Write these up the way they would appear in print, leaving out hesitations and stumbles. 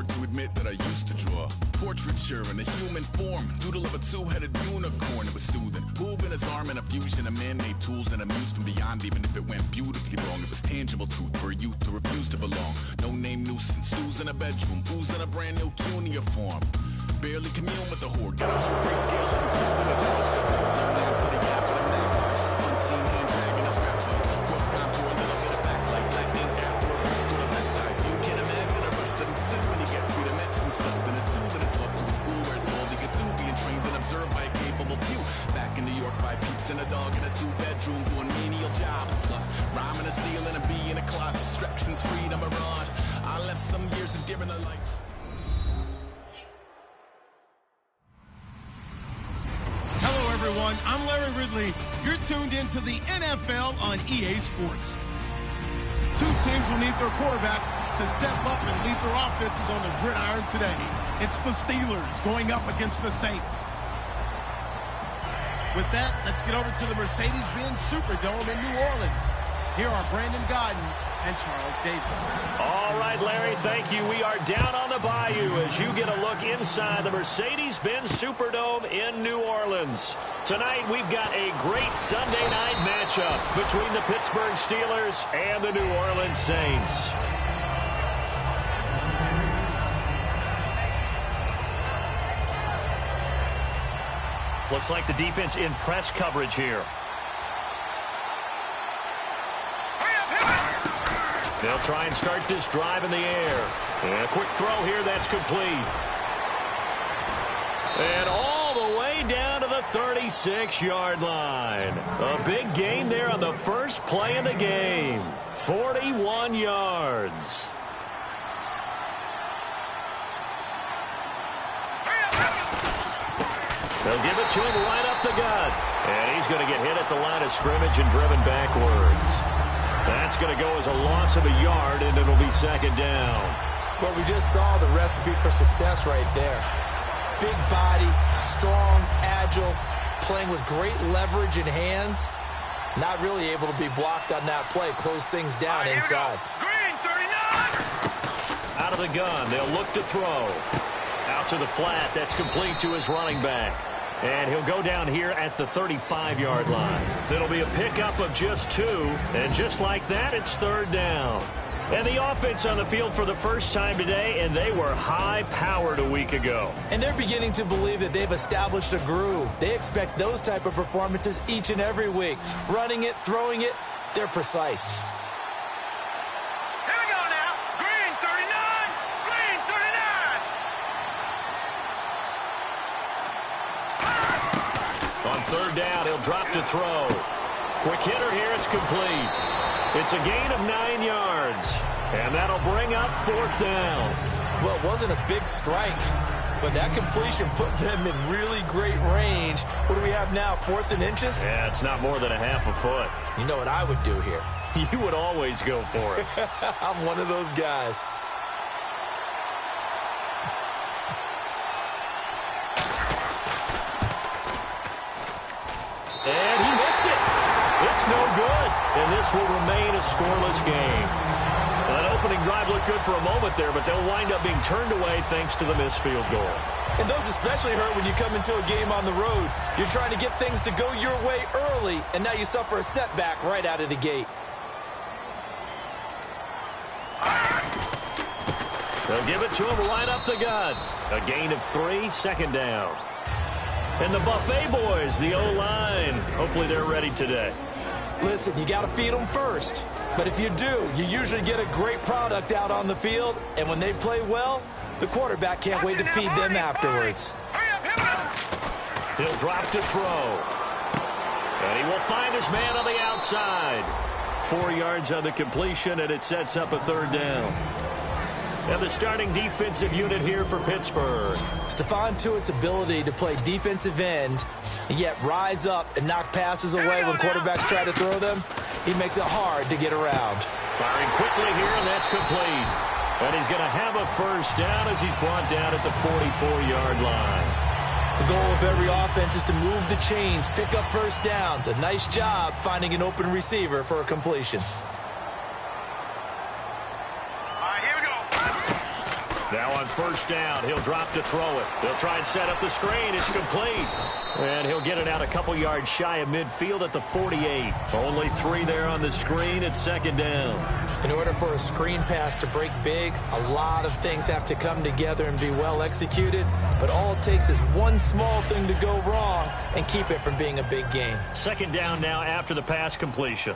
hard to admit that I used to draw. Portraiture in a human form, doodle of a two-headed unicorn. It was soothing, moving his arm in a fusion of man-made tools and a muse from beyond. Even if it went beautifully wrong, it was tangible truth for a youth to refuse to belong. No name nuisance, who's in a bedroom, who's in a brand new cuneiform. Barely commune with the horde, got a whole grayscale and cool in his world. Lights on there to the gap of the magpie, unseen hand dragging a scrap fight. Cross contour, a little bit of backlight, lightning after a burst to the left eyes. You can imagine a burst that ensue when you get three dimensions stuffed in a tool. And it's off to a school where it's all they get to, being trained and observed by a capable few. Back in New York by peeps and a dog in a two-bedroom doing menial jobs. Plus, rhyming and stealing and being a clot. Distractions, freedom, a rod. I left some years of giving a life. Everyone, I'm Larry Ridley. You're tuned into the NFL on EA Sports. Two teams will need their quarterbacks to step up and lead their offenses on the gridiron today. It's the Steelers going up against the Saints. With that, let's get over to the Mercedes-Benz Superdome in New Orleans. Here are Brandon Godden and Charles Davis. All right, Larry, thank you. We are down on the bayou as you get a look inside the Mercedes-Benz Superdome in New Orleans. Tonight, we've got a great Sunday night matchup between the Pittsburgh Steelers and the New Orleans Saints. Looks like the defense in press coverage here. They'll try and start this drive in the air. And a quick throw here that's complete. And all the way down to the 36-yard line. A big gain there on the first play of the game. 41 yards. They'll give it to him right up the gut. And he's going to get hit at the line of scrimmage and driven backwards. That's going to go as a loss of a yard, and it'll be second down. Well, we just saw the recipe for success right there. Big body, strong, agile, playing with great leverage in hands. Not really able to be blocked on that play. Close things down inside. Green, 39! Out of the gun, they'll look to throw. Out to the flat, that's complete to his running back. And he'll go down here at the 35-yard line. It'll be a pickup of just 2. And just like that, it's third down. And the offense on the field for the first time today, and they were high-powered a week ago. And they're beginning to believe that they've established a groove. They expect those type of performances each and every week. Running it, throwing it, they're precise. Here we go now. Green, 39. Green, 39. On third down, he'll drop to throw. Quick hitter here, it's complete. It's a gain of 9 yards, and that'll bring up fourth down. Well, it wasn't a big strike, but that completion put them in really great range. What do we have now, 4th and inches? Yeah, it's not more than a half a foot. You know what I would do here? You would always go for it. I'm one of those guys. And he missed it. It's no good. And this will remain a scoreless game. That opening drive looked good for a moment there, but they'll wind up being turned away thanks to the missed field goal. And those especially hurt when you come into a game on the road. You're trying to get things to go your way early, and now you suffer a setback right out of the gate. They'll give it to him right up the gut. A gain of 3, second down. And the Buffet boys, the O-line, hopefully they're ready today. Listen, you got to feed them first. But if you do, you usually get a great product out on the field. And when they play well, the quarterback can't wait to feed them afterwards. He'll drop to throw. And he will find his man on the outside. 4 yards on the completion, and it sets up a third down. And the starting defensive unit here for Pittsburgh. Stephon Tuitt's ability to play defensive end and yet rise up and knock passes away when quarterbacks try to throw them, he makes it hard to get around. Firing quickly here, and that's complete. And he's going to have a first down as he's brought down at the 44-yard line. The goal of every offense is to move the chains, pick up first downs. A nice job finding an open receiver for a completion. Now on first down. He'll drop to throw it. They'll try and set up the screen. It's complete. And he'll get it out a couple yards shy of midfield at the 48. Only 3 there on the screen at second down. In order for a screen pass to break big, a lot of things have to come together and be well executed. But all it takes is one small thing to go wrong and keep it from being a big game. Second down now after the pass completion.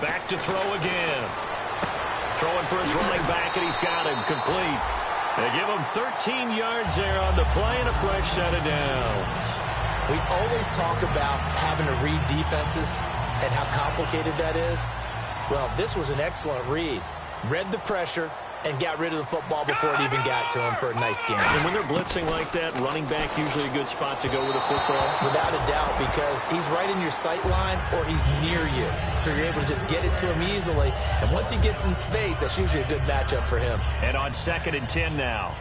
Back to throw again. Throwing for his running back, and he's got him complete. They give him 13 yards there on the play and a fresh set of downs. We always talk about having to read defenses and how complicated that is. Well, this was an excellent read. Read the pressure and got rid of the football before it even got to him for a nice game. And when they're blitzing like that, running back usually a good spot to go with a football? Without a doubt, because he's right in your sight line or he's near you. So you're able to just get it to him easily. And once he gets in space, that's usually a good matchup for him. And on 2nd and 10 now.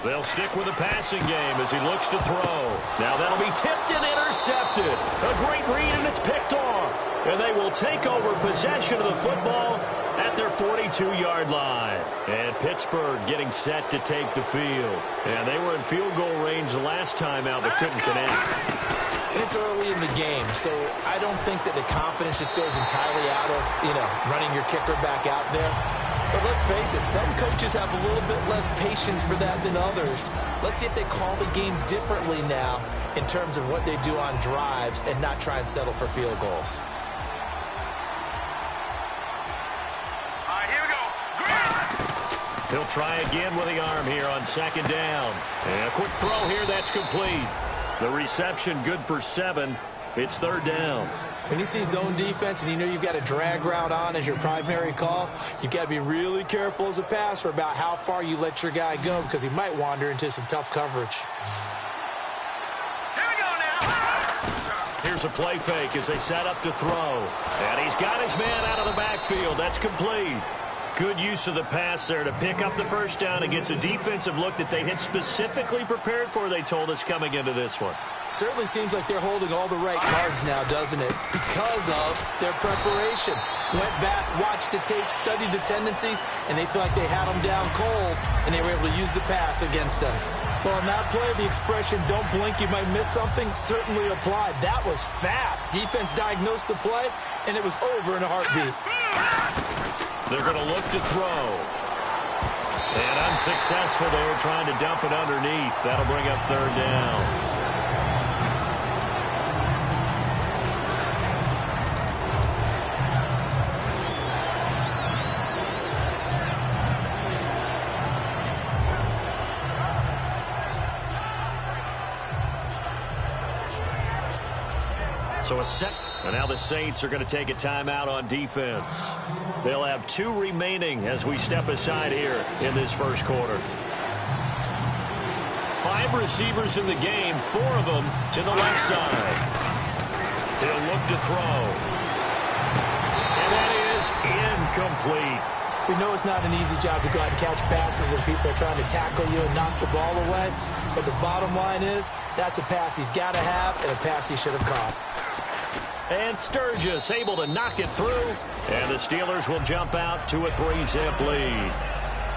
They'll stick with the passing game as he looks to throw. Now that'll be tipped and intercepted. A great read, and it's picked off. And they will take over possession of the football at their 42-yard line. And Pittsburgh getting set to take the field. And they were in field goal range the last time out, but couldn't connect. And it's early in the game, so I don't think that the confidence just goes entirely out of, running your kicker back out there. But let's face it, some coaches have a little bit less patience for that than others. Let's see if they call the game differently now in terms of what they do on drives and not try and settle for field goals. All right, here we go. He'll try again with the arm here on 2nd down. And a quick throw here, that's complete. The reception good for 7. It's 3rd down. When you see zone defense and you know you've got a drag route on as your primary call, you've got to be really careful as a passer about how far you let your guy go because he might wander into some tough coverage. Here we go now. Here's a play fake as they set up to throw. And he's got his man out of the backfield. That's complete. Good use of the pass there to pick up the first down against a defensive look that they had specifically prepared for, they told us, coming into this one. Certainly seems like they're holding all the right cards now, doesn't it? Because of their preparation. Went back, watched the tape, studied the tendencies, and they feel like they had them down cold, and they were able to use the pass against them. Well, in that play, the expression, don't blink, you might miss something, certainly applied. That was fast. Defense diagnosed the play, and it was over in a heartbeat. They're going to look to throw. And unsuccessful there, trying to dump it underneath. That'll bring up 3rd down. So a set, and now the Saints are going to take a timeout on defense. They'll have 2 remaining as we step aside here in this first quarter. 5 receivers in the game, 4 of them to the left side. He'll look to throw. And that is incomplete. We know it's not an easy job to go out and catch passes when people are trying to tackle you and knock the ball away. But the bottom line is, that's a pass he's got to have and a pass he should have caught. And Sturgis able to knock it through. And the Steelers will jump out to a 3-zip lead.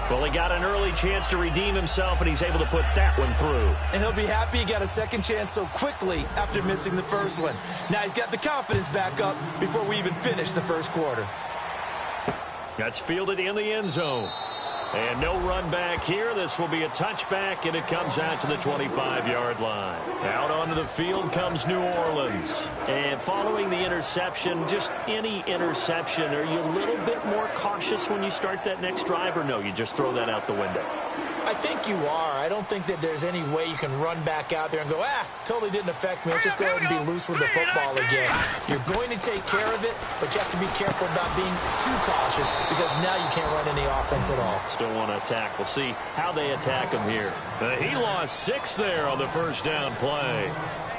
Well, he got an early chance to redeem himself, and he's able to put that one through. And he'll be happy he got a second chance so quickly after missing the first one. Now he's got the confidence back up before we even finish the first quarter. That's fielded in the end zone. And no run back here. This will be a touchback, and it comes out to the 25-yard line. Out onto the field comes New Orleans. And following the interception, just any interception, are you a little bit more cautious when you start that next drive, or no, you just throw that out the window? I think you are. I don't think that there's any way you can run back out there and go, totally didn't affect me. Let's just go ahead and be loose with the football again. You're going to take care of it, but you have to be careful about being too cautious because now you can't run any offense at all. Still want to attack. We'll see how they attack him here. He lost 6 there on the first down play.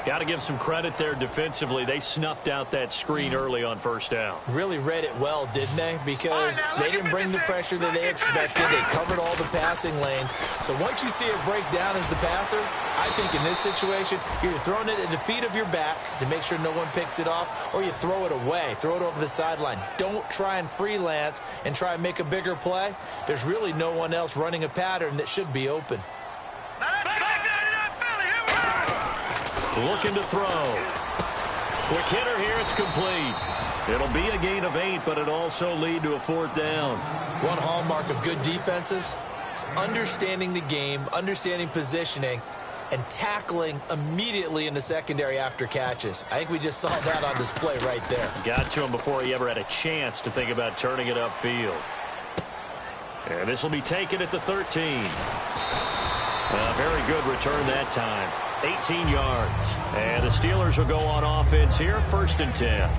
Got to give some credit there defensively. They snuffed out that screen early on first down. Really read it well, didn't they? Because they didn't bring the pressure that they expected. They covered all the passing lanes. So once you see it break down as the passer, I think in this situation, you're throwing it at the feet of your back to make sure no one picks it off, or you throw it away, throw it over the sideline. Don't try and freelance and try and make a bigger play. There's really no one else running a pattern that should be open. Looking to throw. Quick hitter here, it's complete. It'll be a gain of 8, but it also lead to a 4th down. One hallmark of good defenses is understanding the game, understanding positioning, and tackling immediately in the secondary after catches. I think we just saw that on display right there. Got to him before he ever had a chance to think about turning it upfield. And this will be taken at the 13. A very good return that time. 18 yards. And the Steelers will go on offense here, 1st and 10.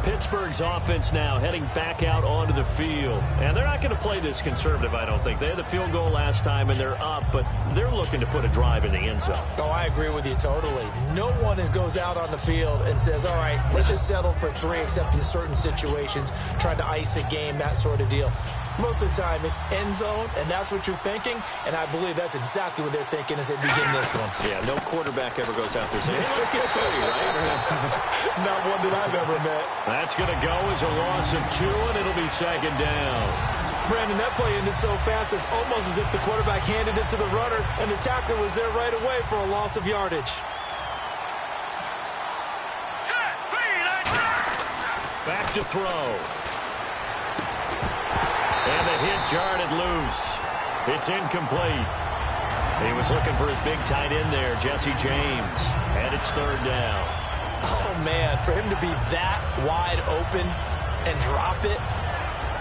Pittsburgh's offense now heading back out onto the field. And they're not going to play this conservative, I don't think. They had the field goal last time, and they're up, but they're looking to put a drive in the end zone. Oh, I agree with you totally. No one goes out on the field and says, all right, let's just settle for 3, except in certain situations, trying to ice a game, that sort of deal. Most of the time, it's end zone, and that's what you're thinking, and I believe that's exactly what they're thinking as they begin this one. Yeah, no quarterback ever goes out there saying, hey, let's get 30, right? Not one that I've ever met. That's going to go as a loss of 2, and it'll be 2nd down. Brandon, that play ended so fast, it's almost as if the quarterback handed it to the runner, and the tackler was there right away for a loss of yardage. Back to throw. And the hit jarred it loose. It's incomplete. He was looking for his big tight end there, Jesse James. And it's 3rd down. Oh, man, for him to be that wide open and drop it.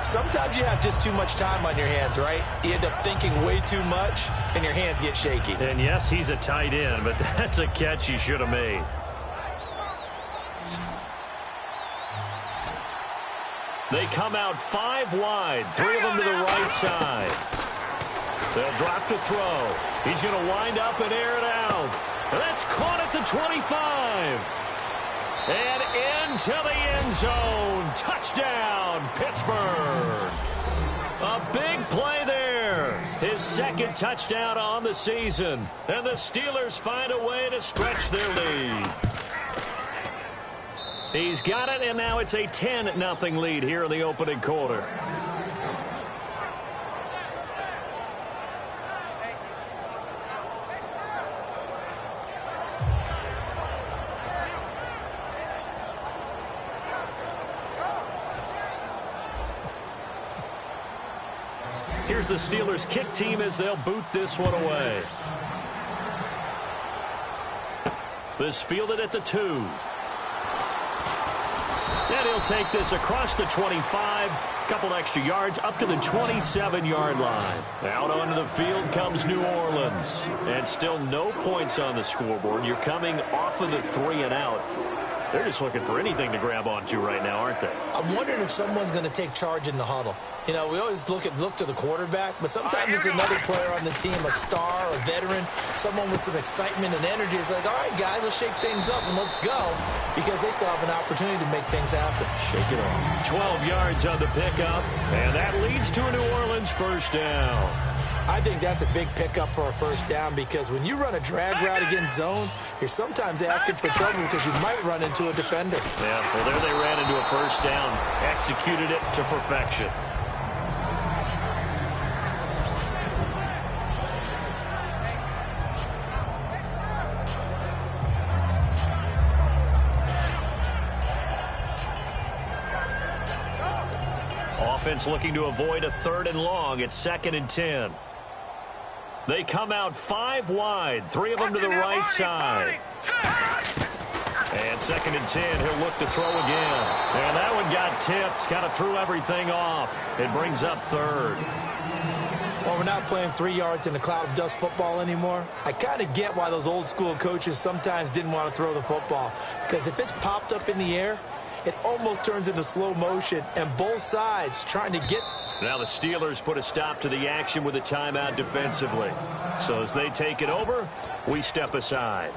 Sometimes you have just too much time on your hands, right? You end up thinking way too much, and your hands get shaky. And, yes, he's a tight end, but that's a catch he should have made. They come out 5 wide, 3 of them to the right side. They'll drop to throw. He's going to wind up and air it out. And that's caught at the 25. And into the end zone. Touchdown, Pittsburgh. A big play there. His 2nd touchdown on the season. And the Steelers find a way to stretch their lead. He's got it, and now it's a 10-0 lead here in the opening quarter. Here's the Steelers kick team as they'll boot this one away. This fielded at the 2. And he'll take this across the 25, couple extra yards up to the 27-yard line. Out onto the field comes New Orleans. And still no points on the scoreboard. You're coming off of the 3 and out. They're just looking for anything to grab onto right now, aren't they? I'm wondering if someone's going to take charge in the huddle. You know, we always look to the quarterback, but sometimes it's another player on the team, a star, a veteran, someone with some excitement and energy. It's like, all right, guys, let's shake things up and let's go, because they still have an opportunity to make things happen. Shake it off. 12 yards on the pickup, and that leads to a New Orleans 1st down. I think that's a big pickup for a 1st down, because when you run a drag route against zone, you're sometimes asking for trouble because you might run into a defender. Yeah, well, there they ran into a 1st down, executed it to perfection. Offense looking to avoid a 3rd and long. It's 2nd and 10. They come out 5 wide, 3 of them to the right side. And 2nd and 10, he'll look to throw again. And that one got tipped, kind of threw everything off. It brings up 3rd. Well, we're not playing 3 yards in a cloud of dust football anymore. I kind of get why those old school coaches sometimes didn't want to throw the football, because if it's popped up in the air, it almost turns into slow motion, and both sides trying to get. Now the Steelers put a stop to the action with a timeout defensively. So as they take it over, we step aside.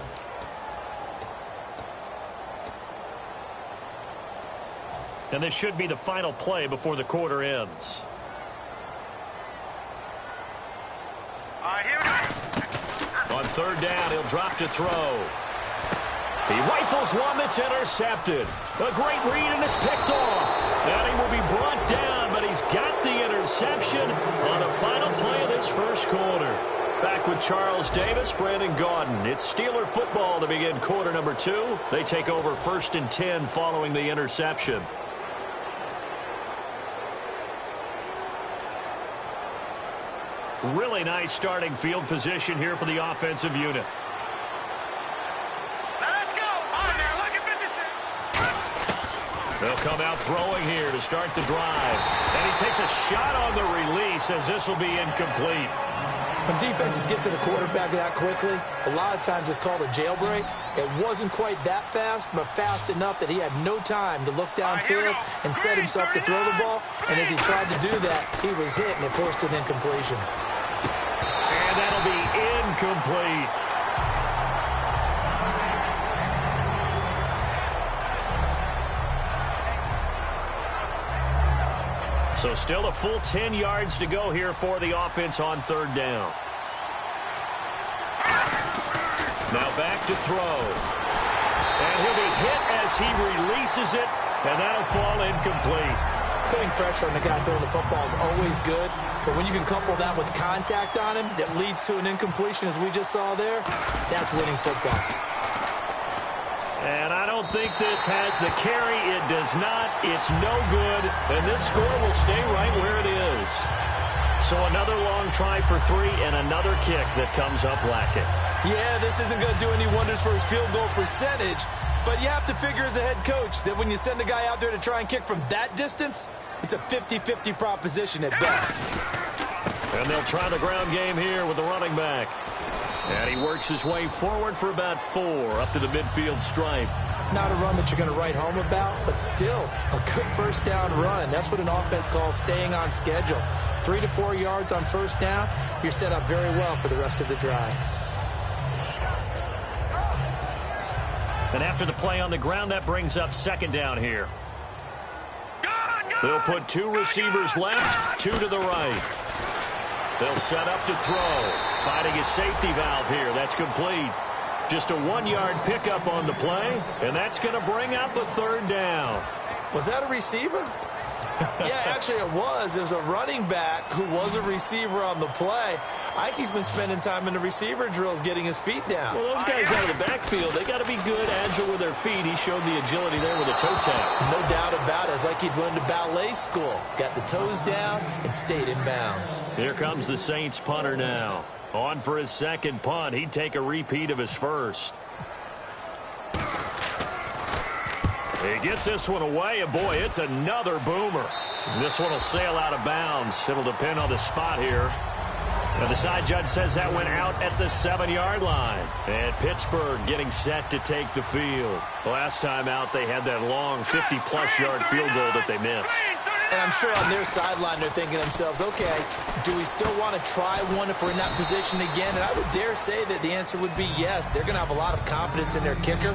And this should be the final play before the quarter ends. Here we go. On third down, he'll drop to throw. He rifles one that's intercepted. A great read, and it's picked off. And he will be brought down, but he's got the interception on the final play of this first quarter. Back with Charles Davis, Brandon Gaudin. It's Steeler football to begin quarter number 2. They take over 1st and 10 following the interception. Really nice starting field position here for the offensive unit. Now let's go. On there, look at 56. They'll come out throwing here to start the drive. And he takes a shot on the release as this will be incomplete. When defenses get to the quarterback that quickly, a lot of times it's called a jailbreak. It wasn't quite that fast, but fast enough that he had no time to look downfield and set himself to throw the ball. And as he tried to do that, he was hit, and it forced an incompletion. And that'll be incomplete. So still a full 10 yards to go here for the offense on third down. Now back to throw. And he'll be hit as he releases it, and that'll fall incomplete. Putting pressure on the guy throwing the football is always good, but when you can couple that with contact on him that leads to an incompletion, as we just saw there, that's winning football. And I don't think this has the carry. It does not. It's no good. And this score will stay right where it is. So another long try for 3 and another kick that comes up lacking. Yeah, this isn't going to do any wonders for his field goal percentage, but you have to figure as a head coach that when you send a guy out there to try and kick from that distance, it's a 50-50 proposition at best. And they'll try the ground game here with the running back. And he works his way forward for about 4 up to the midfield stripe. Not a run that you're going to write home about, but still a good first down run. That's what an offense calls staying on schedule. 3 to 4 yards on first down, you're set up very well for the rest of the drive. And after the play on the ground, that brings up second down here. They'll put 2 receivers left, 2 to the right. They'll set up to throw. Finding a safety valve here. That's complete. Just a 1-yard pickup on the play, and that's going to bring up a third down. Was that a receiver? Yeah, actually it was. It was a running back who was a receiver on the play. I think he's been spending time in the receiver drills getting his feet down. Well, those guys out of the backfield, they got to be good, agile with their feet. He showed the agility there with a toe tap. No doubt about it. It's like he'd run to ballet school. Got the toes down and stayed in bounds. Here comes the Saints punter now. On for his second punt. He'd take a repeat of his first. He gets this one away, and boy, it's another boomer. This one will sail out of bounds. It'll depend on the spot here. And the side judge says that went out at the 7-yard line. And Pittsburgh getting set to take the field. Last time out, they had that long 50-plus yard field goal that they missed. And I'm sure on their sideline they're thinking to themselves, okay, do we still want to try one if we're in that position again? And I would dare say that the answer would be yes. They're going to have a lot of confidence in their kicker.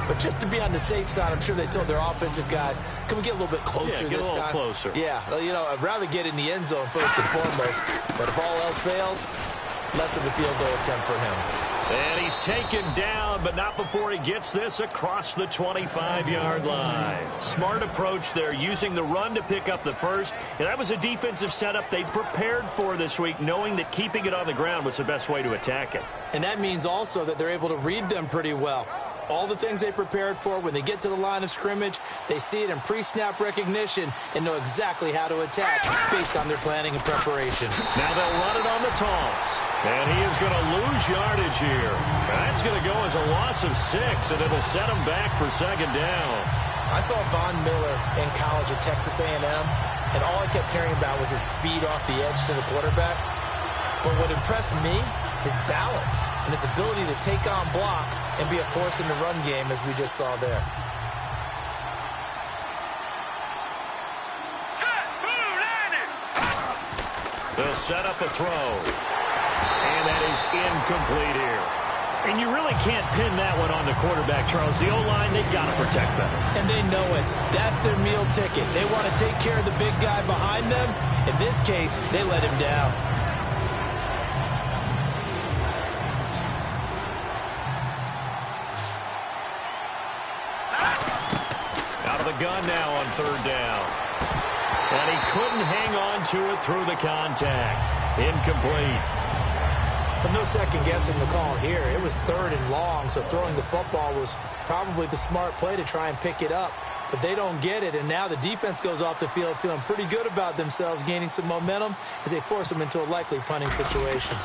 But just to be on the safe side, I'm sure they told their offensive guys, can we get a little bit closer this time? Yeah, get a little closer. Yeah, you know, I'd rather get in the end zone first and foremost. But if all else fails, less of a field goal attempt for him. And he's taken down, but not before he gets this across the 25-yard line. Smart approach there, using the run to pick up the first. And that was a defensive setup they prepared for this week, knowing that keeping it on the ground was the best way to attack it. And that means also that they're able to read them pretty well. All the things they prepared for, when they get to the line of scrimmage, they see it in pre-snap recognition and know exactly how to attack based on their planning and preparation. Now they'll run it on the toss. And he is going to lose yardage here. That's going to go as a loss of 6, and it'll set him back for second down. I saw Von Miller in college at Texas A&M, and all I kept hearing about was his speed off the edge to the quarterback. But what impressed me, his balance and his ability to take on blocks and be a force in the run game, as we just saw there. They'll set up a throw. And that is incomplete here. And you really can't pin that one on the quarterback, Charles. The O-line, they've got to protect better. And they know it. That's their meal ticket. They want to take care of the big guy behind them. In this case, they let him down. Out of the gun now on third down. And he couldn't hang on to it through the contact. Incomplete. But no second guessing the call here. It was 3rd and long, so throwing the football was probably the smart play to try and pick it up. But they don't get it, and now the defense goes off the field feeling pretty good about themselves, gaining some momentum as they force them into a likely punting situation.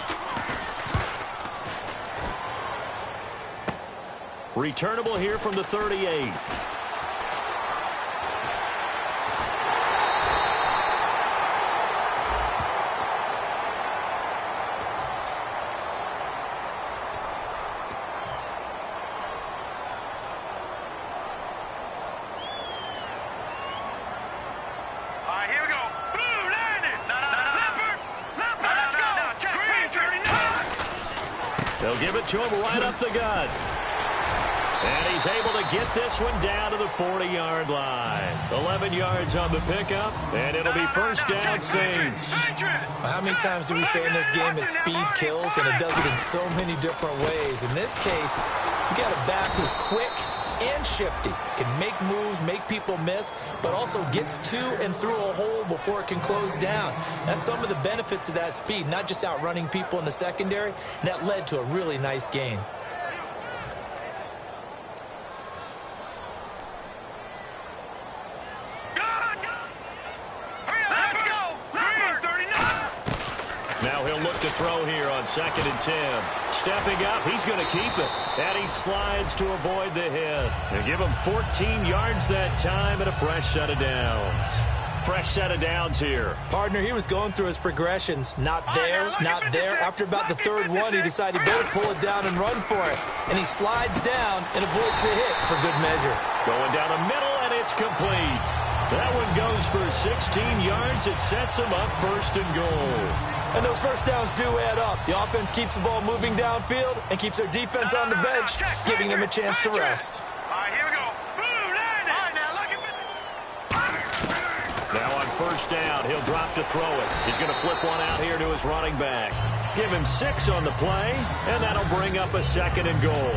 Returnable here from the 38. They'll give it to him right up the gut. And he's able to get this one down to the 40-yard line. 11 yards on the pickup, and it'll be first down, Saints. How many times do we say in this game that speed kills, and it does it in so many different ways? In this case, you got a back who's quick and shifty, can make moves, make people miss, but also gets to and through a hole before it can close down. That's some of the benefits of that speed, not just outrunning people in the secondary, and that led to a really nice gain. Now he'll look to throw here on 2nd and 10. Stepping up, he's going to keep it. And he slides to avoid the hit. They give him 14 yards that time and a fresh set of downs. Fresh set of downs here. Partner, he was going through his progressions. Not there, not there. After about the 3rd one, he decided he better pull it down and run for it. And he slides down and avoids the hit for good measure. Going down the middle, and it's complete. That one goes for 16 yards. It sets him up 1st and goal. And those first downs do add up. The offense keeps the ball moving downfield and keeps their defense on the bench, giving them a chance to rest. All right, here we go. Now on 1st down, he'll drop to throw it. He's going to flip one out here to his running back. Give him 6 on the play, and that'll bring up a 2nd and goal.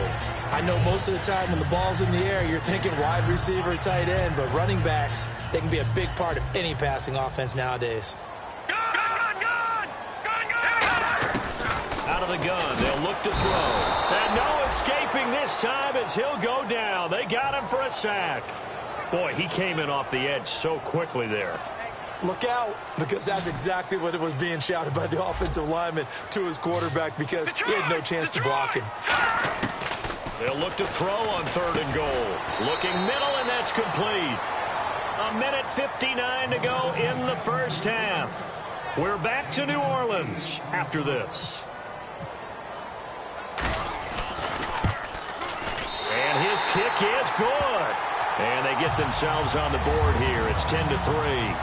I know most of the time when the ball's in the air, you're thinking wide receiver, tight end, but running backs, they can be a big part of any passing offense nowadays. Out of the gun, they'll look to throw. And no escaping this time as he'll go down. They got him for a sack. Boy, he came in off the edge so quickly there. Look out, because that's exactly what it was being shouted by the offensive lineman to his quarterback, because he had no chance to block him. They'll look to throw on 3rd and goal. Looking middle, and that's complete. 1:59 to go in the first half. We're back to New Orleans after this. And his kick is good. And they get themselves on the board here. It's 10-3.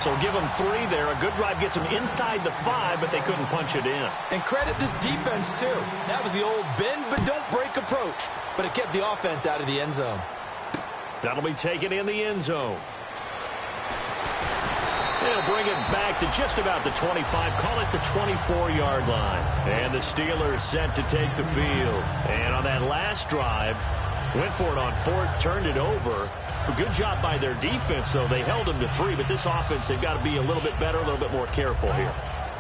So give them 3 there. A good drive gets them inside the 5, but they couldn't punch it in. And credit this defense, too. That was the old bend but don't break approach. But it kept the offense out of the end zone. That'll be taken in the end zone. They'll bring it back to just about the 25, call it the 24-yard line. And the Steelers set to take the field. And on that last drive, went for it on 4th, turned it over. A good job by their defense, though. They held them to 3, but this offense, they've got to be a little bit better, a little bit more careful here.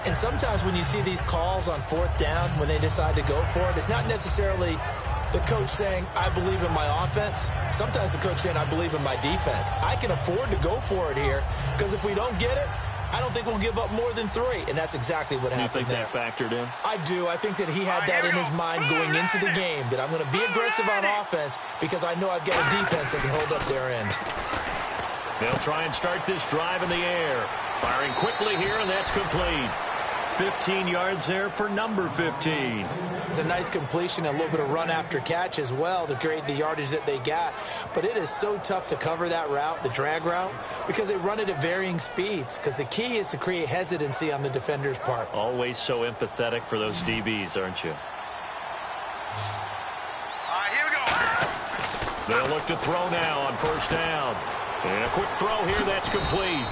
And sometimes when you see these calls on 4th down, when they decide to go for it, it's not necessarily the coach saying, I believe in my offense. Sometimes the coach saying, I believe in my defense. I can afford to go for it here, because if we don't get it, I don't think we'll give up more than 3, and that's exactly what happened there. You think that factored in? I do. I think that he had that in his mind going into the game, that I'm going to be aggressive on offense because I know I've got a defense that can hold up their end. They'll try and start this drive in the air. Firing quickly here, and that's complete. 15 yards there for number 15. It's a nice completion, a little bit of run after catch as well to create the yardage that they got. But it is so tough to cover that route, the drag route, because they run it at varying speeds. Because the key is to create hesitancy on the defender's part. Always so empathetic for those DBs, aren't you? Here we go. They'll look to throw now on first down. And a quick throw here, that's complete.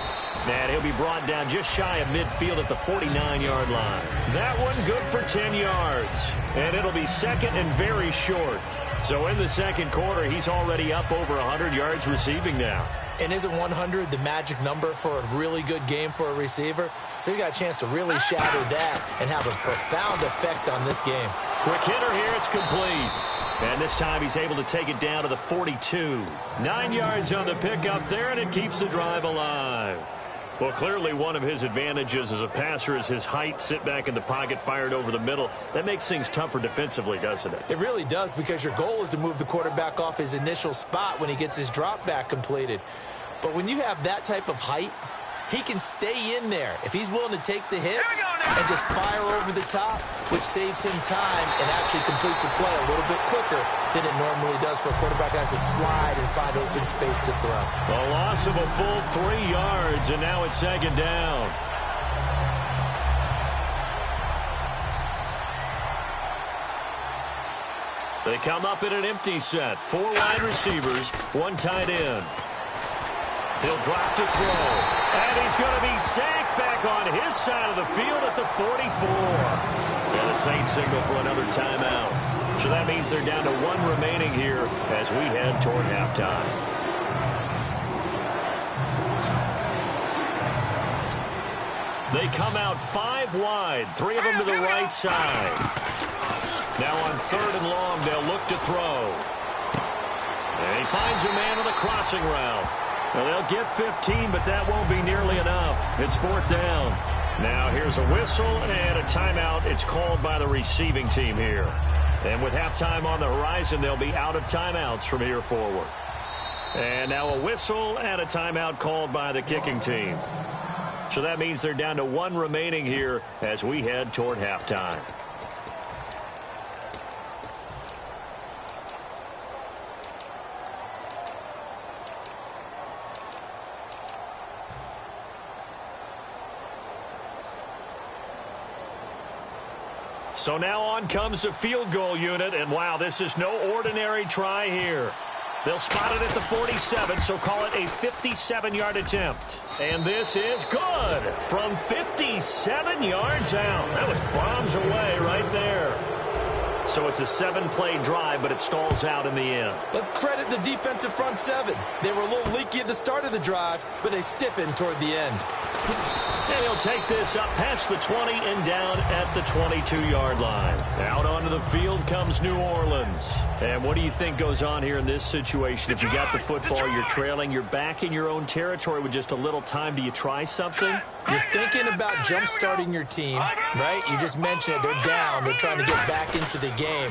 And he'll be brought down just shy of midfield at the 49-yard line. That one good for 10 yards. And it'll be second and very short. So in the second quarter, he's already up over 100 yards receiving now. And isn't 100 the magic number for a really good game for a receiver? So he got a chance to really shatter that and have a profound effect on this game. Quick hitter here, it's complete. And this time he's able to take it down to the 42. 9 yards on the pickup there, and it keeps the drive alive. Well, clearly one of his advantages as a passer is his height. Sit back in the pocket, fired over the middle. That makes things tougher defensively, doesn't it? It really does, because your goal is to move the quarterback off his initial spot when he gets his drop back completed. But when you have that type of height, he can stay in there if he's willing to take the hits and just fire over the top, which saves him time and actually completes a play a little bit quicker than it normally does for a quarterback that has to slide and find open space to throw. A loss of a full 3 yards, and now it's second down. They come up in an empty set. 4 wide receivers, 1 tight end. He'll drop to throw. And he's going to be sacked back on his side of the field at the 44. And the Saints signal for another timeout. So that means they're down to 1 remaining here as we head toward halftime. They come out 5 wide, 3 of them to the right side. Now on 3rd and long, they'll look to throw. And he finds a man on the crossing route. Well, they'll get 15, but that won't be nearly enough. It's 4th down. Now here's a whistle and a timeout. It's called by the receiving team here. And with halftime on the horizon, they'll be out of timeouts from here forward. And now a whistle and a timeout called by the kicking team. So that means they're down to 1 remaining here as we head toward halftime. So now on comes the field goal unit, and wow, this is no ordinary try here. They'll spot it at the 47, so call it a 57-yard attempt. And this is good from 57 yards out. That was bombs away right there. So it's a 7-play drive, but it stalls out in the end. Let's credit the defensive front 7. They were a little leaky at the start of the drive, but they stiffened toward the end. And he'll take this up past the 20 and down at the 22-yard line. Out onto the field comes New Orleans. And what do you think goes on here in this situation? If you got the football, you're trailing, you're back in your own territory with just a little time. Do you try something? You're thinking about jump-starting your team, right? You just mentioned it. They're down. They're trying to get back into the game.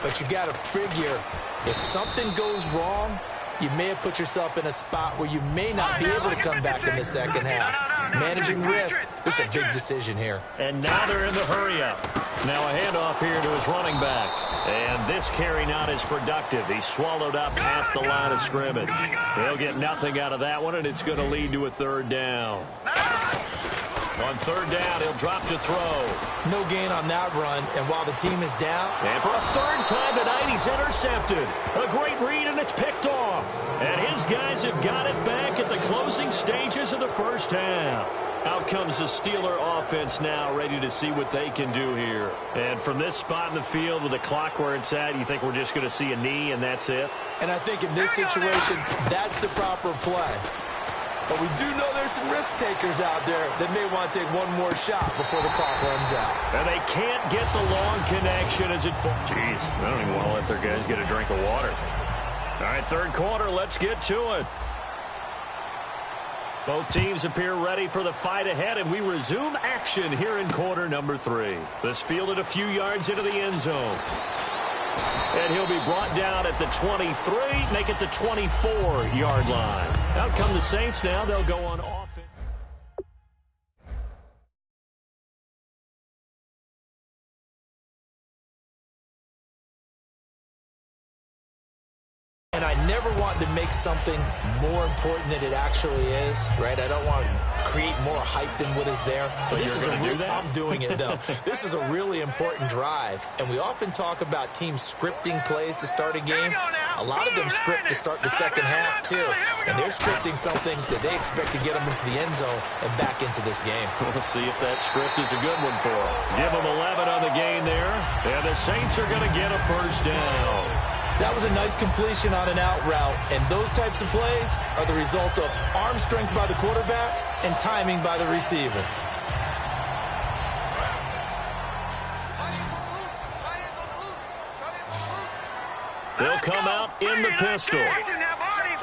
But you got to figure, if something goes wrong, you may have put yourself in a spot where you may not be able to come back in the second half. Managing risk, this is a big decision here. And now they're in the hurry-up. Now a handoff here to his running back. And this carry not as productive. He swallowed up at the line of scrimmage. He'll get nothing out of that one, and it's going to lead to a 3rd down. On 3rd down, he'll drop to throw. No gain on that run, and while the team is down. And for a 3rd time tonight, he's intercepted. A great read, and it's picked off. And his guys have got it back at the closing stages of the first half. Out comes the Steeler offense now, ready to see what they can do here. And from this spot in the field with the clock where it's at, you think we're just going to see a knee and that's it? And I think in this situation, that's the proper play. But we do know there's some risk takers out there that may want to take one more shot before the clock runs out. And they can't get the long connection as it falls. Jeez, I don't even want to let their guys get a drink of water. All right, 3rd quarter, let's get to it. Both teams appear ready for the fight ahead, and we resume action here in quarter number 3. This fielded a few yards into the end zone. And he'll be brought down at the 23, make it the 24-yard line. Out come the Saints now. They'll go on offense. And I never never wanting to make something more important than it actually is, right? I don't want to create more hype than what is there. But this is I'm doing it, though. This is a really important drive, and we often talk about teams scripting plays to start a game. A lot of them script to start the second half, too, and they're scripting something that they expect to get them into the end zone and back into this game. We'll see if that script is a good one for them. Give them 11 on the game there, and the Saints are going to get a first down. That was a nice completion on an out route, and those types of plays are the result of arm strength by the quarterback and timing by the receiver. They'll come out in the pistol. Watch it now, Barney.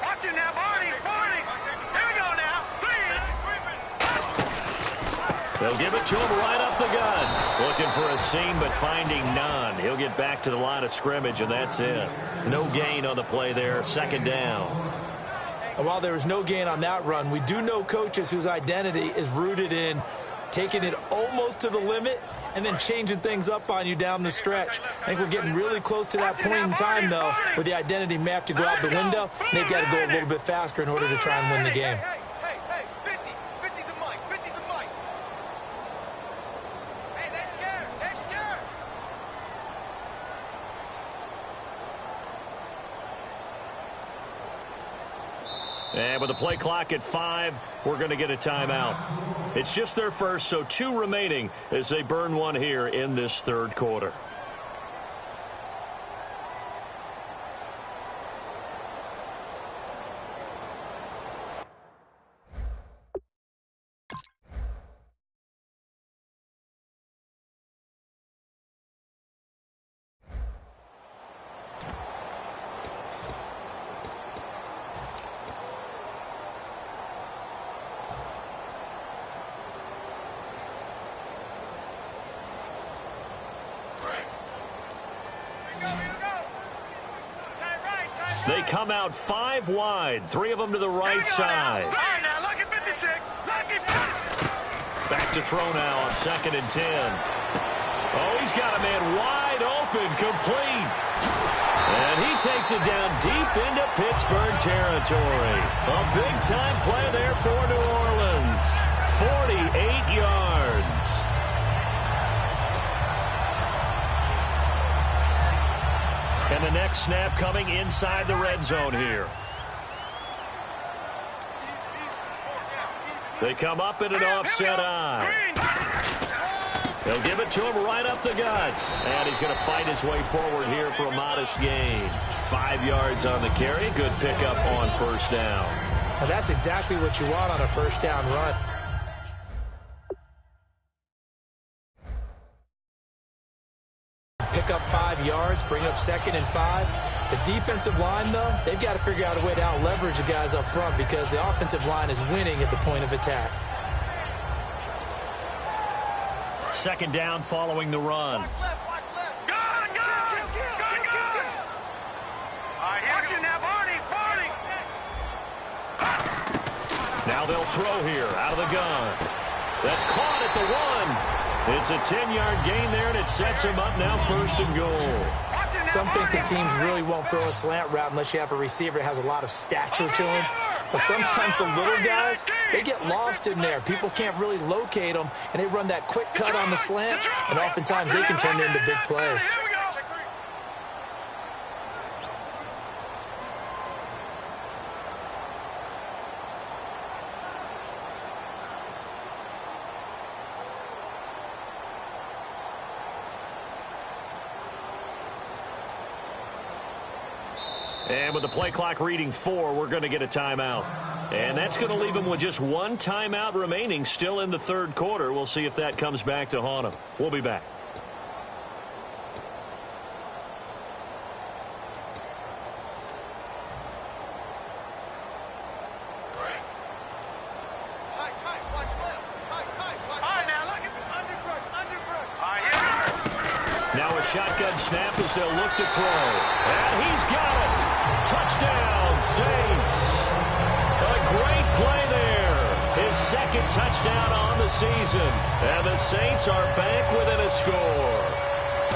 Watch it now, Barney. Here we go now. They'll give it to him right up the gun. Looking for a seam, but finding none. He'll get back to the line of scrimmage, and that's it. No gain on the play there. Second down. And while there was no gain on that run, we do know coaches whose identity is rooted in taking it almost to the limit and then changing things up on you down the stretch. I think we're getting really close to that point in time, though, where the identity may have to go out the window, and they've got to go a little bit faster in order to try and win the game. Hey, 50's a mic. Hey, they're scared. And with the play clock at 5, we're going to get a timeout. It's just their first, so 2 remaining as they burn one here in this third quarter. They come out 5 wide, 3 of them to the right side. All right, now, look at 56. Back to throw now on 2nd and 10. Oh, he's got a man wide open, complete. And he takes it down deep into Pittsburgh territory. A big-time play there for New Orleans. 48 yards. And the next snap coming inside the red zone here. They come up in an offset eye. They'll give it to him right up the gut. And he's going to fight his way forward here for a modest gain. 5 yards on the carry. Good pickup on first down. Now that's exactly what you want on a first down run. Pick up 5 yards, bring up 2nd and 5. The defensive line, though, they've got to figure out a way to out-leverage the guys up front because the offensive line is winning at the point of attack. 2nd down following the run. Watch left. Gun! All right, watch it now, Barney. Now they'll throw here out of the gun. That's caught at the 1. It's a 10-yard gain there, and it sets him up now 1st and goal. Some think the teams really won't throw a slant route unless you have a receiver that has a lot of stature to him. But sometimes the little guys, they get lost in there. People can't really locate them, and they run that quick cut on the slant, and oftentimes they can turn into big plays. And with the play clock reading 4, we're going to get a timeout. And that's going to leave them with just 1 timeout remaining still in the third quarter. We'll see if that comes back to haunt them. We'll be back. Now a shotgun snap as they'll look to throw. And he's got it. Touchdown, Saints. A great play there. His 2nd touchdown on the season. And the Saints are back within a score.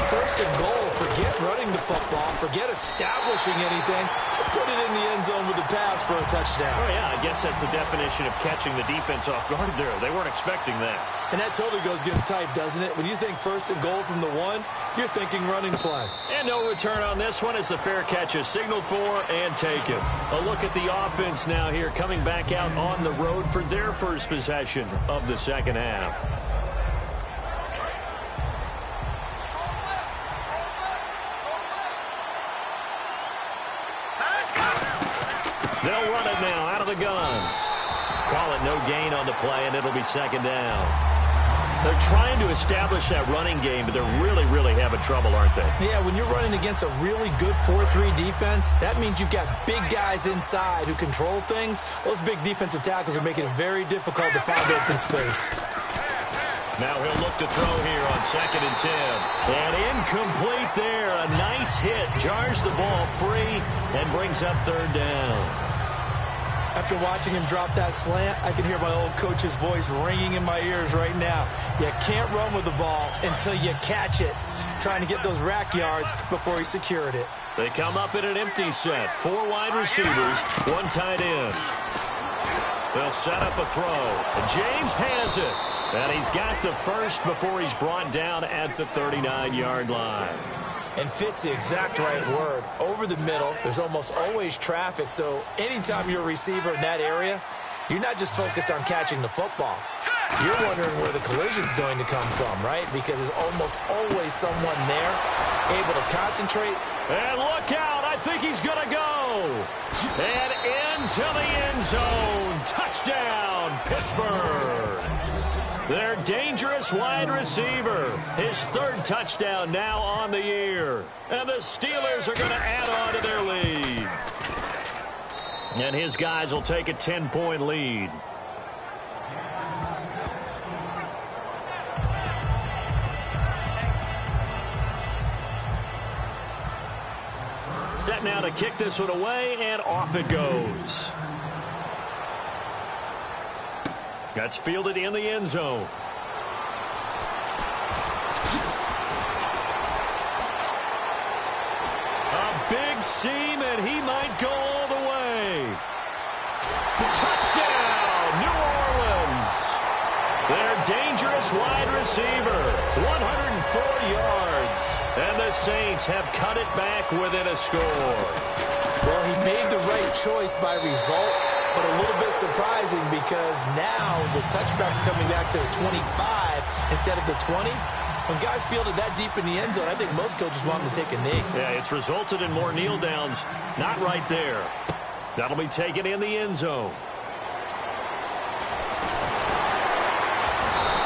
First and goal, forget running the football, forget establishing anything. Just put it in the end zone with a pass for a touchdown. Oh, yeah, I guess that's the definition of catching the defense off guard there. They weren't expecting that. And that totally goes against type, doesn't it? When you think first and goal from the 1, you're thinking running play. And no return on this one as the fair catch is signaled for and taken. A look at the offense now here, coming back out on the road for their first possession of the second half. They'll run it now out of the gun. Call it no gain on the play, and it'll be second down. They're trying to establish that running game, but they're really having trouble, aren't they? Yeah, when you're running against a really good 4-3 defense, that means you've got big guys inside who control things. Those big defensive tackles are making it very difficult to find open space. Now he'll look to throw here on 2nd and 10. And incomplete there. A nice hit. Jars the ball free and brings up 3rd down. After watching him drop that slant, I can hear my old coach's voice ringing in my ears right now. You can't run with the ball until you catch it. Trying to get those rack yards before he secured it. They come up in an empty set. 4 wide receivers, 1 tight end. They'll set up a throw. James has it. And he's got the first before he's brought down at the 39-yard line. And fit's the exact right word. Over the middle, there's almost always traffic, so anytime you're a receiver in that area, you're not just focused on catching the football. You're wondering where the collision's going to come from, right? Because there's almost always someone there able to concentrate. And look out, I think he's going to go. And into the end zone. Touchdown, Pittsburgh. Their dangerous wide receiver. His 3rd touchdown now on the year. And the Steelers are going to add on to their lead. And his guys will take a 10-point lead. Set now to kick this one away, and off it goes. That's fielded in the end zone. A big seam, and he might go all the way. Touchdown, New Orleans. Their dangerous wide receiver, 104 yards. And the Saints have cut it back within a score. Well, he made the right choice by result, but a little bit surprising because now the touchback's coming back to the 25 instead of the 20. When guys fielded that deep in the end zone, I think most coaches want them to take a knee. Yeah, it's resulted in more kneel downs. Not right there. That'll be taken in the end zone.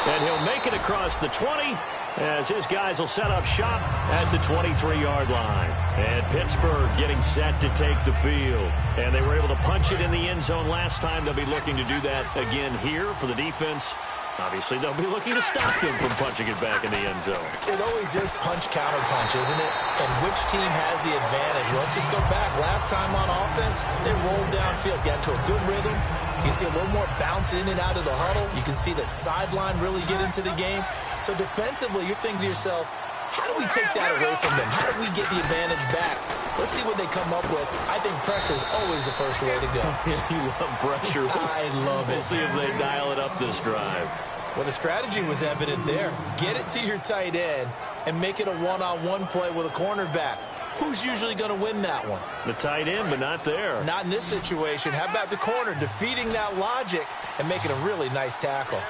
And he'll make it across the 20 as his guys will set up shop at the 23-yard line. And Pittsburgh getting set to take the field. And they were able to punch it in the end zone last time. They'll be looking to do that again here for the defense. Obviously, they'll be looking to stop them from punching it back in the end zone. It always is punch-counter-punch, isn't it? And which team has the advantage? Well, let's just go back. Last time on offense, they rolled downfield, got into a good rhythm. You can see a little more bounce in and out of the huddle. You can see the sideline really get into the game. So defensively, you're thinking to yourself, how do we take that away from them? How do we get the advantage back? Let's see what they come up with. I think pressure is always the first way to go. You love pressure. I love it. We'll see if they dial it up this drive. Well, the strategy was evident there. Get it to your tight end and make it a one-on-one play with a cornerback. Who's usually going to win that one? The tight end, but not there. Not in this situation. How about the corner defeating that logic and making a really nice tackle?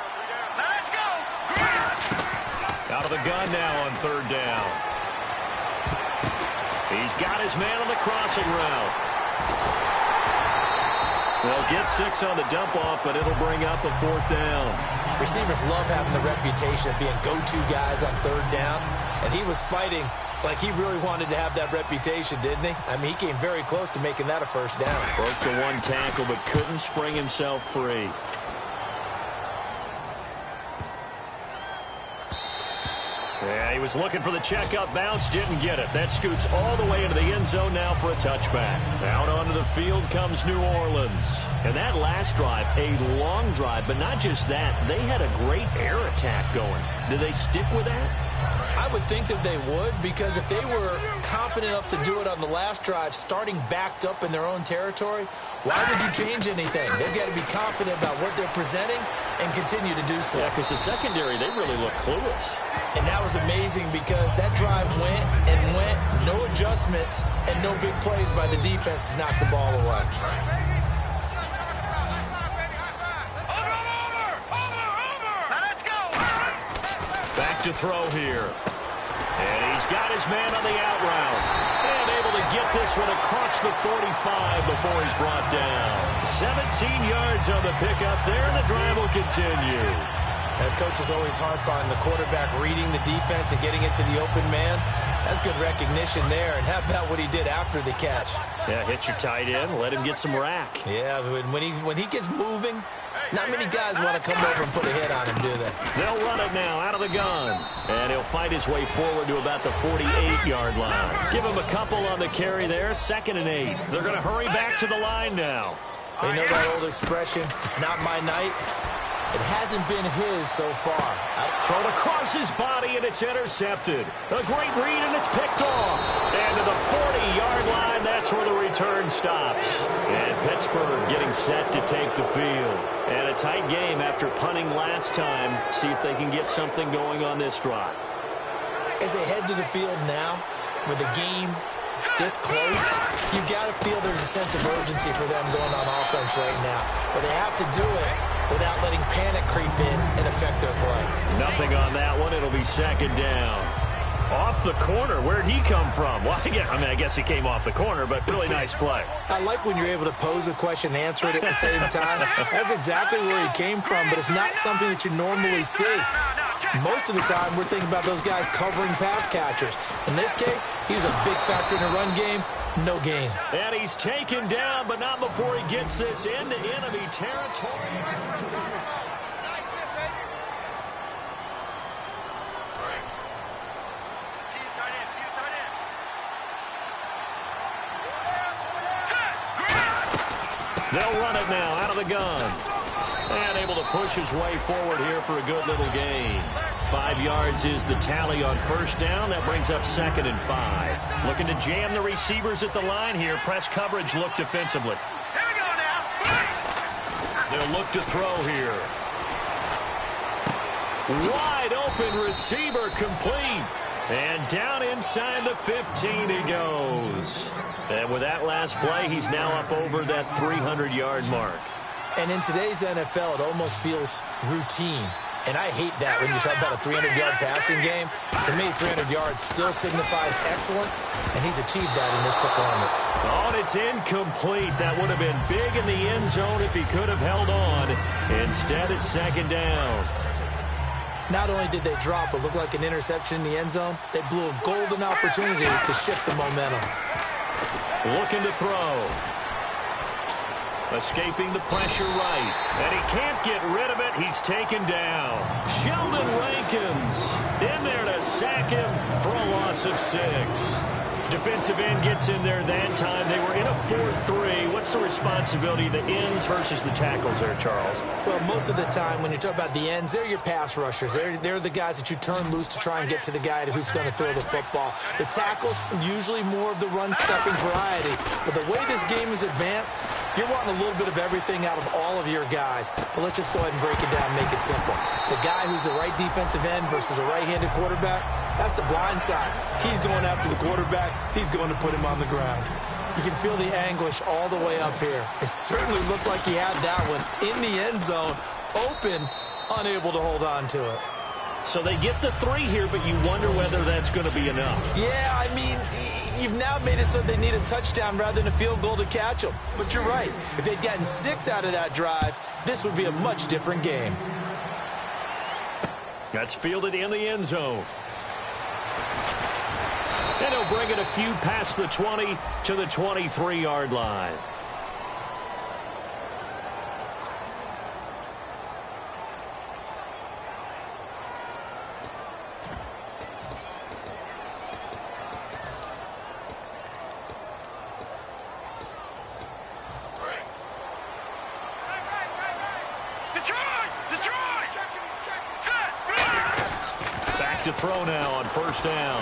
Let's go! Out of the gun now on 3rd down. He's got his man on the crossing route. They'll get 6 on the dump-off, but it'll bring up a 4th down. Receivers love having the reputation of being go-to guys on 3rd down, and he was fighting like he really wanted to have that reputation, didn't he? I mean, he came very close to making that a 1st down. Broke the 1 tackle, but couldn't spring himself free. Yeah, he was looking for the checkup bounce, didn't get it. That scoots all the way into the end zone now for a touchback. Out onto the field comes New Orleans. And that last drive, a long drive, but not just that. They had a great air attack going. Do they stick with that? I would think that they would, because if they were competent enough to do it on the last drive, starting backed up in their own territory, why would you change anything? They've got to be confident about what they're presenting and continue to do so. Yeah, because the secondary, they really look clueless. And that was amazing because that drive went and went, no adjustments, and no big plays by the defense to knock the ball away. Back to throw here. And he's got his man on the out route. And able to get this one across the 45 before he's brought down. 17 yards on the pickup there, and the drive will continue. That coach is always harp on the quarterback reading the defense and getting it to the open man. That's good recognition there. And how about what he did after the catch? Yeah, hit your tight end, let him get some rack. Yeah, when he gets moving, not many guys want to come over and put a hit on him, do they? They'll run it now out of the gun. And he'll fight his way forward to about the 48-yard line. Give him a couple on the carry there, 2nd and 8. They're going to hurry back to the line now. You know that old expression, it's not my night? It hasn't been his so far. Thrown across his body, and it's intercepted. A great read, and it's picked off. And to the 40-yard line, that's where the return stops. And Pittsburgh getting set to take the field. And a tight game after punting last time. See if they can get something going on this drive. As they head to the field now, with the game this close, you've got to feel there's a sense of urgency for them going on offense right now. But they have to do it without letting panic creep in and affect their play. Nothing on that one. It'll be 2nd down. Off the corner. Where'd he come from? Well, I guess he came off the corner, but really nice play. I like when you're able to pose a question and answer it at the same time. That's exactly where he came from, but it's not something that you normally see. Most of the time, we're thinking about those guys covering pass catchers. In this case, he was a big factor in the run game. No gain. And he's taken down, but not before he gets this into enemy territory. They'll run it now out of the gun. And able to push his way forward here for a good little gain. 5 yards is the tally on 1st down. That brings up 2nd and 5. Looking to jam the receivers at the line here. Press coverage look defensively. Here we go now. They'll look to throw here. Wide open receiver complete. And down inside the 15 he goes. And with that last play, he's now up over that 300-yard mark. And in today's NFL, it almost feels routine. And I hate that when you talk about a 300-yard passing game. To me, 300 yards still signifies excellence, and he's achieved that in this performance. Oh, and it's incomplete. That would have been big in the end zone if he could have held on. Instead, it's 2nd down. Not only did they drop what looked like an interception in the end zone, they blew a golden opportunity to shift the momentum. Looking to throw. Escaping the pressure right. And he can't get rid of it. He's taken down. Sheldon Rankins in there to sack him for a loss of 6. Defensive end gets in there that time. They were in a 4-3. What's the responsibility of the ends versus the tackles there, Charles? Well, most of the time when you talk about the ends, they're your pass rushers. They're the guys that you turn loose to try and get to the guy who's going to throw the football. The tackles, usually more of the run-stuffing variety. But the way this game is advanced, you're wanting a little bit of everything out of all of your guys. But let's just go ahead and break it down and make it simple. The guy who's a right defensive end versus a right-handed quarterback, that's the blind side. He's going after the quarterback. He's going to put him on the ground. You can feel the anguish all the way up here. It certainly looked like he had that one in the end zone, open, unable to hold on to it. So they get the 3 here, but you wonder whether that's going to be enough. Yeah, I mean, you've now made it so they need a touchdown rather than a field goal to catch them. But you're right. If they'd gotten 6 out of that drive, this would be a much different game. That's fielded in the end zone. And he'll bring it a few past the 20 to the 23-yard line. to throw now on first down.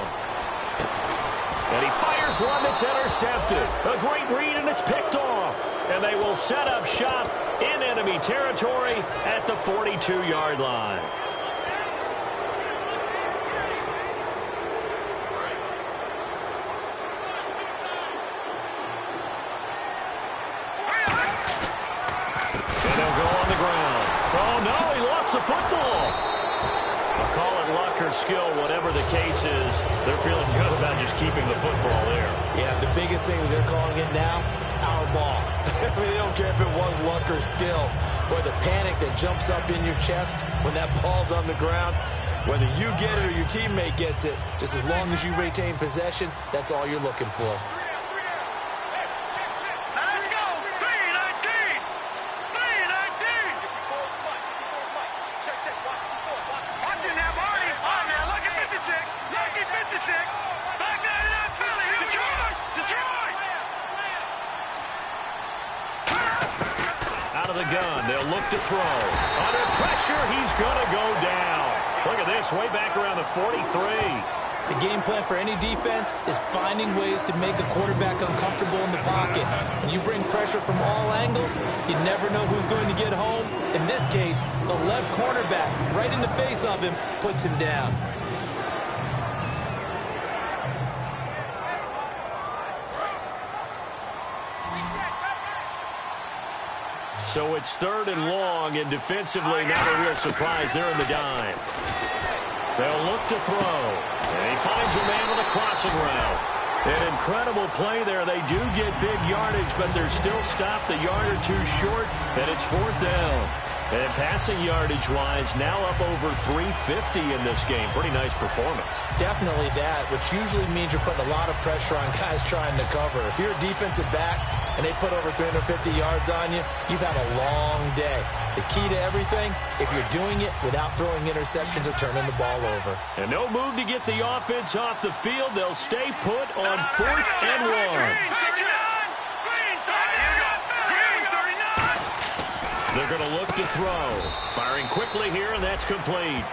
And he fires one that's intercepted. A great read, and it's picked off. And they will set up shop in enemy territory at the 42-yard line. And they'll go on the ground. Oh, no, he lost the football. I'll call it luck or skill, whatever the case is. They're feeling good about just keeping the football there. Yeah, the biggest thing that they're calling it now, our ball. I mean, they don't care if it was luck or skill. Or the panic that jumps up in your chest when that ball's on the ground. Whether you get it or your teammate gets it, just as long as you retain possession, that's all you're looking for. Let's go. 3-19. 3-19. Watching that body. Oh, man, lucky 56. Lucky 56. Back 99 Philly. Detroit. Detroit. Out of the gun, they'll look to throw. Under pressure, he's going to go down. Look at this, way back around the 43. The game plan for any defense is finding ways to make a quarterback uncomfortable in the pocket. When you bring pressure from all angles, you never know who's going to get home. In this case, the left cornerback, right in the face of him, puts him down. So it's 3rd and long, and defensively not a real surprise. They're in the dime. They'll look to throw. And he finds a man on the crossing route. An incredible play there. They do get big yardage, but they're still stopped a yard or two short, and it's 4th down. And passing yardage-wise, now up over 350 in this game. Pretty nice performance. Definitely that, which usually means you're putting a lot of pressure on guys trying to cover. If you're a defensive back and they put over 350 yards on you, you've had a long day. The key to everything, if you're doing it without throwing interceptions or turning the ball over. And no move to get the offense off the field. They'll stay put on 4th and 1. They're going to look to throw. Firing quickly here, and that's complete.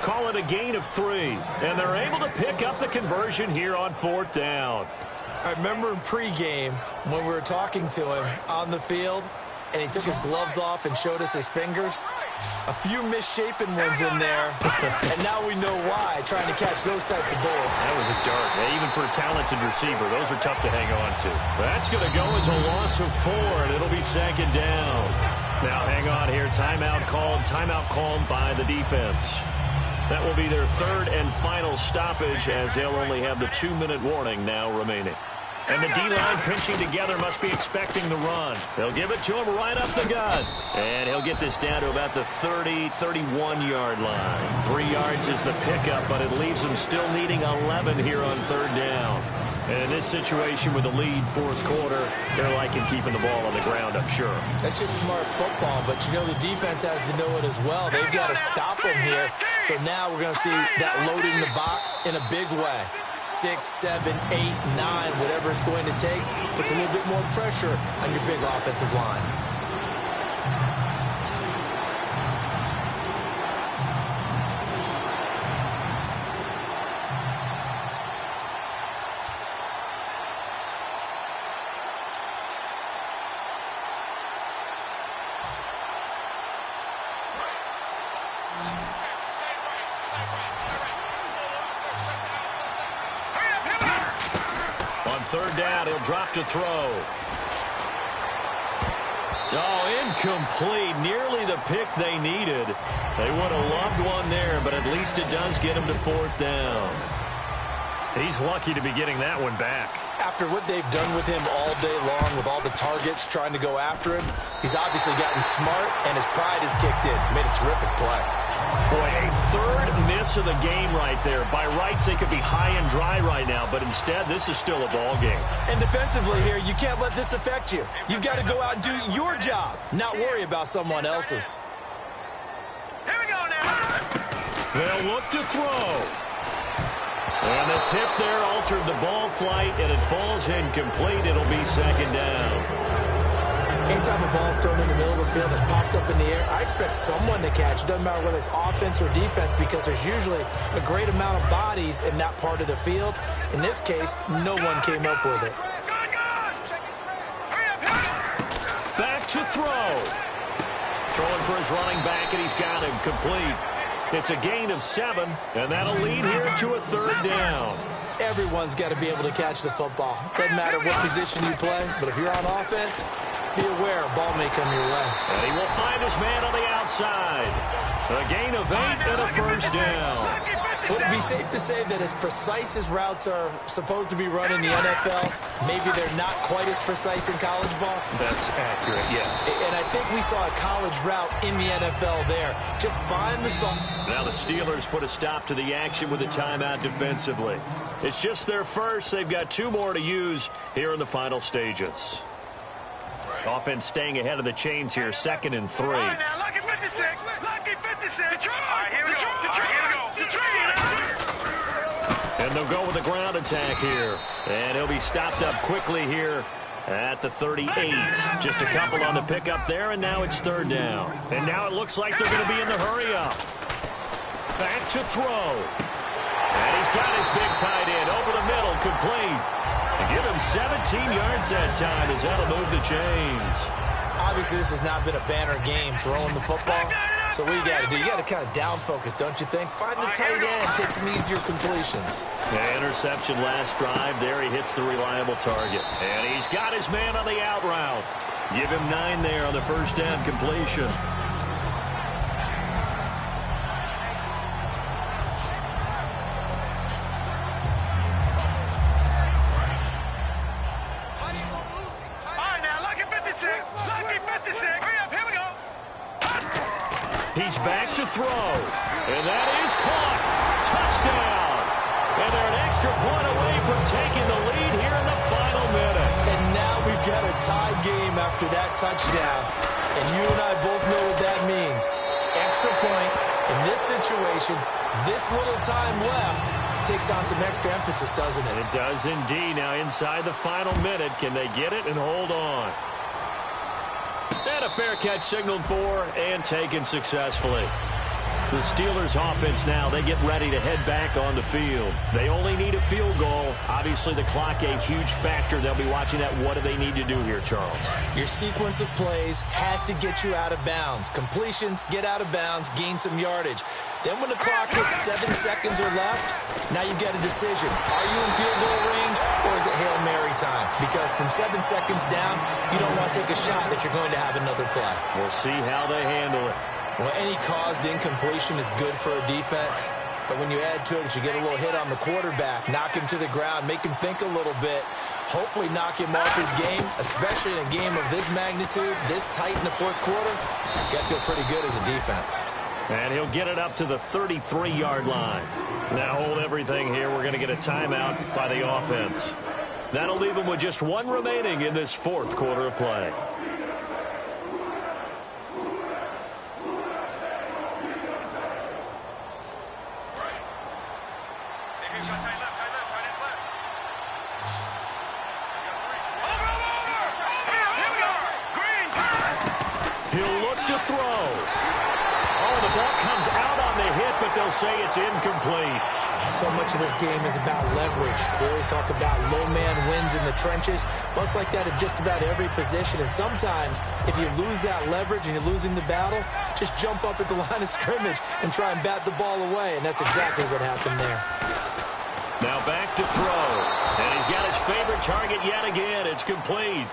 Call it a gain of 3. And they're able to pick up the conversion here on 4th down. I remember in pregame when we were talking to him on the field, and he took his gloves off and showed us his fingers. A few misshapen ones in there, and now we know why, trying to catch those types of bullets. That was a dart. Yeah, even for a talented receiver, those are tough to hang on to. That's going to go as a loss of 4, and it'll be 2nd down. Now hang on here. Timeout called by the defense. That will be their 3rd and final stoppage, as they'll only have the 2-minute warning now remaining. And the D-line pinching together, must be expecting the run. They'll give it to him right up the gut. And he'll get this down to about the 30, 31-yard line. 3 yards is the pickup, but it leaves them still needing 11 here on 3rd down. And in this situation with the lead 4th quarter, they're liking keeping the ball on the ground, I'm sure. That's just smart football, but you know the defense has to know it as well. They've got to stop them here. So now we're going to see that loading the box in a big way. 6, 7, 8, 9, whatever it's going to take, puts a little bit more pressure on your big offensive line. On 3rd down, he'll drop to throw. Oh, incomplete. Nearly the pick they needed. They would have loved one there, but at least it does get him to 4th down. He's lucky to be getting that one back. After what they've done with him all day long, with all the targets trying to go after him, he's obviously gotten smart, and his pride has kicked in. Made a terrific play. Boy, a 3rd miss of the game right there. By rights, they could be high and dry right now, but instead, this is still a ball game. And defensively here, you can't let this affect you. You've got to go out and do your job, not worry about someone else's. Here we go now. They'll look to throw. And the tip there altered the ball flight, and it falls incomplete. It'll be 2nd down. Anytime a ball's thrown in the middle of the field and it's popped up in the air, I expect someone to catch. It doesn't matter whether it's offense or defense because there's usually a great amount of bodies in that part of the field. In this case, no one came up with it. Back to throw. Throwing for his running back, and he's got him complete. It's a gain of 7, and that'll lead here to a 3rd down. Everyone's got to be able to catch the football. Doesn't matter what position you play, but if you're on offense, be aware a ball may come your way. And he will find his man on the outside. A gain of 8 and a 1st down. Would it be safe to say that as precise as routes are supposed to be run in the NFL, maybe they're not quite as precise in college ball? That's accurate, yeah. And I think we saw a college route in the NFL there. Just find the song. Now the Steelers put a stop to the action with a timeout defensively. It's just their first. They've got 2 more to use here in the final stages. Offense staying ahead of the chains here, 2nd and 3. All right, now, lucky 56. Lucky 56. Detroit. All right, here we go. And they'll go with a ground attack here. And he'll be stopped up quickly here at the 38. Just a couple on the pickup there, and now it's 3rd down. And now it looks like they're going to be in the hurry-up. Back to throw. And he's got his big tight end over the middle, complete. And give him 17 yards that time as that'll move the chains. Obviously, this has not been a banner game throwing the football. So what you got to do, you got to kind of down focus, don't you think? Find the tight end, take some easier completions. The interception last drive. There he hits the reliable target. And he's got his man on the out route. Give him 9 there on the 1st down completion. He's back to throw. And that is caught. Touchdown. And they're an extra point away from taking the lead here in the final minute. And now we've got a tie game after that touchdown. And you and I both know what that means. Extra point in this situation, this little time left, takes on some extra emphasis, doesn't it? It does indeed. Now inside the final minute, can they get it and hold on? And a fair catch signaled for and taken successfully. The Steelers offense now, they get ready to head back on the field. They only need a field goal. Obviously, the clock a huge factor. They'll be watching that. What do they need to do here, Charles? Your sequence of plays has to get you out of bounds. Completions, get out of bounds, gain some yardage. Then when the clock hits 7 seconds or left, now you've got a decision. Are you in field goal range or is it Hail Mary time? Because from 7 seconds down, you don't want to take a shot that you're going to have another play. We'll see how they handle it. Well, any caused incompletion is good for a defense. But when you add to it that you get a little hit on the quarterback, knock him to the ground, make him think a little bit, hopefully knock him off his game, especially in a game of this magnitude, this tight in the 4th quarter, got to feel pretty good as a defense. And he'll get it up to the 33-yard line. Now hold everything here. We're going to get a timeout by the offense. That'll leave them with just 1 remaining in this 4th quarter of play. They'll say it's incomplete. So much of this game is about leverage. We always talk about low man wins in the trenches. Well, it's like that at just about every position. And sometimes, if you lose that leverage and you're losing the battle, just jump up at the line of scrimmage and try and bat the ball away. And that's exactly what happened there. Now back to throw. And he's got his favorite target yet again. It's complete.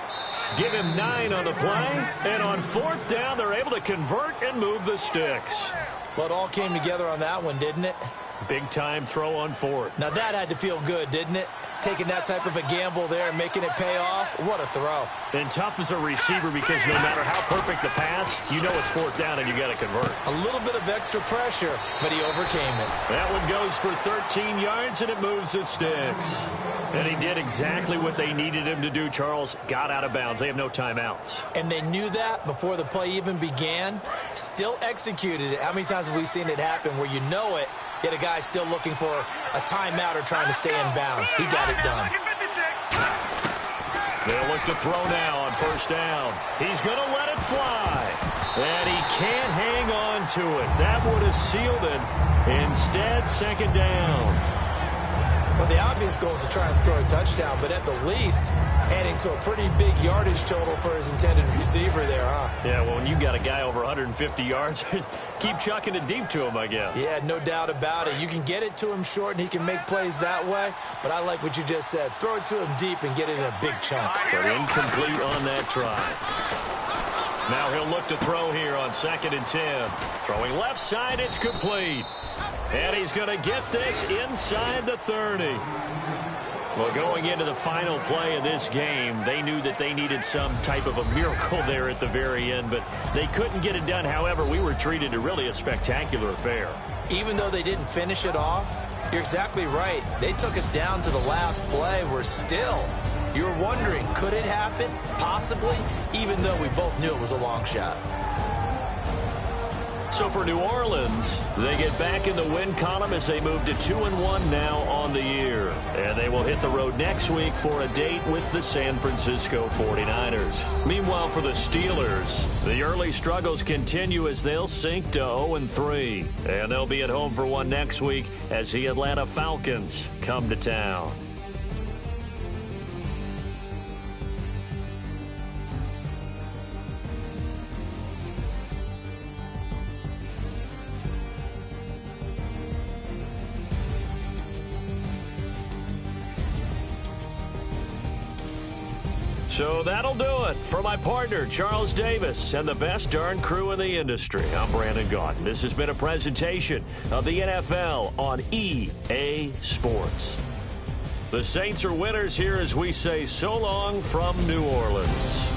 Give him 9 on the play. And on 4th down, they're able to convert and move the sticks. Well, it all came together on that one, didn't it? Big-time throw on 4th. Now, that had to feel good, didn't it? Taking that type of a gamble there and making it pay off. What a throw. And tough as a receiver because no matter how perfect the pass, you know it's 4th down and you got to convert. A little bit of extra pressure, but he overcame it. That one goes for 13 yards, and it moves the sticks. And he did exactly what they needed him to do, Charles. Got out of bounds. They have no timeouts. And they knew that before the play even began. Still executed it. How many times have we seen it happen where you know it, yet a guy still looking for a timeout or trying to stay in bounds? He got it done. They'll look to throw now on first down. He's going to let it fly. And he can't hang on to it. That would have sealed it. Instead, second down. Well, the obvious goal is to try and score a touchdown, but at the least, adding to a pretty big yardage total for his intended receiver there, huh? Yeah, well, when you got a guy over 150 yards, keep chucking it deep to him, I guess. Yeah, no doubt about it. You can get it to him short, and he can make plays that way, but I like what you just said. Throw it to him deep and get it in a big chunk. But incomplete on that try. Now he'll look to throw here on 2nd and 10. Throwing left side, it's complete. And he's going to get this inside the 30. Well, going into the final play of this game, they knew that they needed some type of a miracle there at the very end, but they couldn't get it done. However, we were treated to really a spectacular affair. Even though they didn't finish it off, you're exactly right. They took us down to the last play. We're still, you were wondering, could it happen? Possibly, even though we both knew it was a long shot. So for New Orleans, they get back in the win column as they move to 2-1 now on the year. And they will hit the road next week for a date with the San Francisco 49ers. Meanwhile, for the Steelers, the early struggles continue as they'll sink to 0-3. And they'll be at home for one next week as the Atlanta Falcons come to town. So that'll do it for my partner, Charles Davis, and the best darn crew in the industry. I'm Brandon Gaudin. This has been a presentation of the NFL on EA Sports. The Saints are winners here as we say so long from New Orleans.